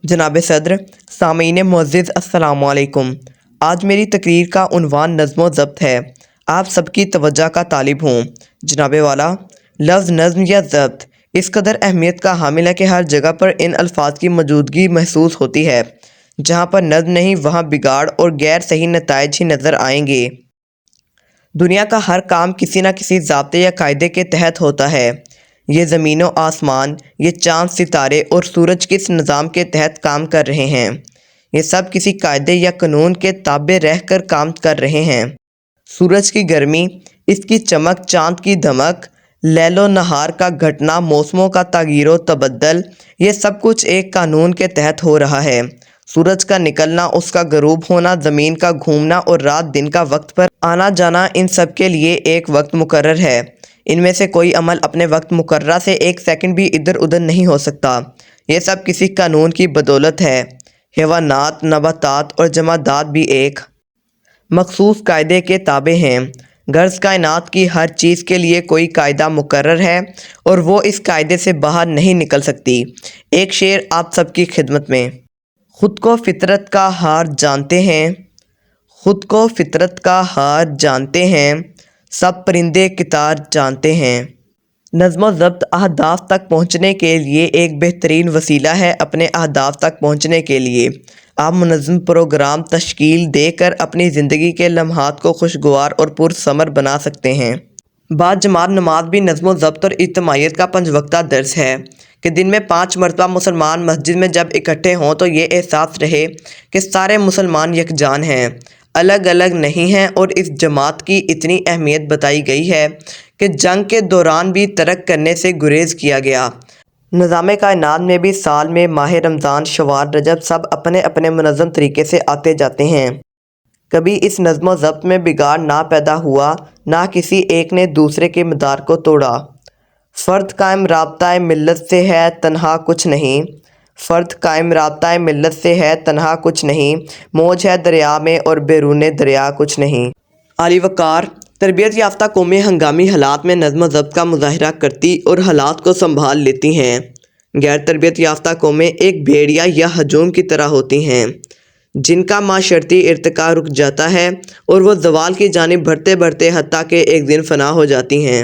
जनाब सदर, सामीन मुअज़्ज़िज़ अस्सलामु अलैकुम। आज मेरी तकरीर का उन्वान नज़्म व ज़ब्त है। आप सबकी तवज्जो का तालिब हूँ। जनाब वाला, लफ्ज़ नज़्म या ज़ब्त इस कदर अहमियत का हामिल है कि हर जगह पर इन अल्फाज की मौजूदगी महसूस होती है। जहाँ पर नज़्म नहीं वहाँ बिगाड़ और गैर सही नताइज ही नज़र आएंगे। दुनिया का हर काम किसी न किसी ज़ाब्ते या कायदे के तहत होता है। ये ज़मीन व आसमान, ये चाँद सितारे और सूरज किस निज़ाम के तहत काम कर रहे हैं। ये सब किसी कायदे या कानून के ताबे रह कर काम कर रहे हैं। सूरज की गर्मी, इसकी चमक, चाँद की धमक, लैलो नहार का घटना, मौसमों का तगीरो तबद्दल, ये सब कुछ एक कानून के तहत हो रहा है। सूरज का निकलना, उसका गरूब होना, ज़मीन का घूमना और रात दिन का वक्त पर आना जाना, इन सब के लिए एक वक्त मुकर्रर है। इनमें से कोई अमल अपने वक्त मुकर्रर से एक सेकंड भी इधर उधर नहीं हो सकता। ये सब किसी कानून की बदौलत है। हैवानात, नबातात और जमादात भी एक मखसूस कायदे के ताबे हैं। गर्ज़ कायनात की हर चीज़ के लिए कोई कायदा मुकर्रर है और वो इस कायदे से बाहर नहीं निकल सकती। एक शेर आप सबकी खिदमत में। ख़ुद को फितरत का हार जानते हैं, ख़ुद को फितरत का हार जानते हैं, सब परिंदे कितार जानते हैं। नज़्म व ज़ब्त अहदाफ़ तक पहुँचने के लिए एक बेहतरीन वसीला है। अपने अहदाफ़ तक पहुँचने के लिए आप मुनज़्ज़म प्रोग्राम तश्कील देकर अपनी ज़िंदगी के लम्हात को खुशगवार और पुरसमर बना सकते हैं। बाद जमात नमाज भी नज़्म व ज़ब्त और इज्तिमाइयत का पंजवक्ता दर्स है कि दिन में 5 मरतबा मुसलमान मस्जिद में जब इकट्ठे हों तो ये एहसास रहे कि सारे मुसलमान यकजान हैं, अलग अलग नहीं हैं। और इस जमात की इतनी अहमियत बताई गई है कि जंग के दौरान भी तर्क करने से गुरेज़ किया गया। निज़ाम कायनात में भी साल में माह रमज़ान, शव्वाल, रजब सब अपने अपने मुनज़्ज़म तरीके से आते जाते हैं। कभी इस नज़्म व ज़ब्त में बिगाड़ ना पैदा हुआ, ना किसी एक ने दूसरे के मदार को तोड़ा। फ़र्द कायम राब्ता मिल्लत से है, तन्हा कुछ नहीं। फ़र्द कायम राब्ता मिल्लत से है, तन्हा कुछ नहीं। मौज है दरिया में और बैरूने दरिया कुछ नहीं। आली वक़ार, तरबियत याफ्ता कौमें हंगामी हालात में नज़्म व ज़ब्त का मुज़ाहरा करती और हालात को संभाल लेती हैं। गैर तरबियत याफ्ता कौमें एक भेड़िया या हजूम की तरह होती हैं, जिनका माशरती इर्तिका रुक जाता है और वो ज़वाल की जानिब बढ़ते बढ़ते हत्ता के एक दिन फना हो जाती हैं।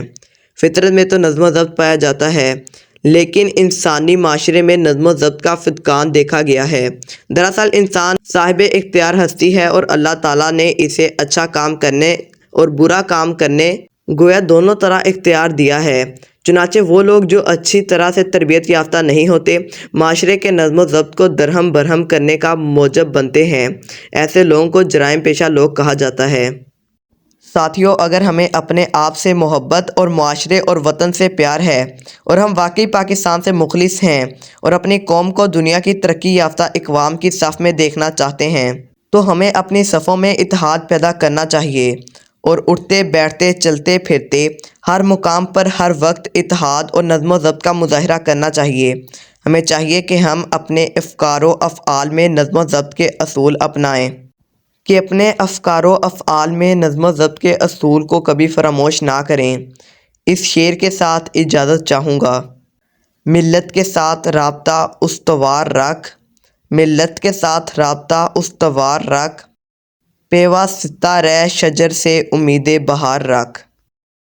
फितरत में तो नज़्म व ज़ब्त पाया जाता है, लेकिन इंसानी माशरे में नज़्म व ज़ब्त का फ़िक़दान देखा गया है। दरअसल इंसान साहिब इख्तियार हस्ती है और अल्लाह ताला ने इसे अच्छा काम करने और बुरा काम करने गोया दोनों तरह इख्तियार दिया है। चुनाचे वो लोग जो अच्छी तरह से तरबियत याफ्ता नहीं होते, माशरे के नज़्म व ज़ब्त को दरहम बरहम करने का मौजब बनते हैं। ऐसे लोगों को जराइम पेशा लोग कहा जाता है। साथियों, अगर हमें अपने आप से मोहब्बत और मुआशरे और वतन से प्यार है और हम वाकई पाकिस्तान से मुखलिस हैं और अपनी कौम को दुनिया की तरक्की याफ्ता इक़वाम की सफ़ में देखना चाहते हैं, तो हमें अपनी सफ़ों में इत्तेहाद पैदा करना चाहिए और उठते बैठते चलते फिरते हर मुकाम पर हर वक्त इत्तेहाद और नज़्म व ज़ब्त का मुज़ाहरा करना चाहिए। हमें चाहिए कि हम अपने अफ़कार व अफ़आल में नज़्म व ज़ब्त के असूल अपनाएँ, कि अपने अफ़कार व अफ़आल में नज़्म व ज़ब्त के असूल को कभी फ़रामोश ना करें। इस शेर के साथ इजाज़त चाहूँगा। मिल्लत के साथ राब्ता उस्तवार रख, मिल्लत के साथ राब्ता उस्तवार रख, पेवास्ता रह शजर से उम्मीद बहार रख।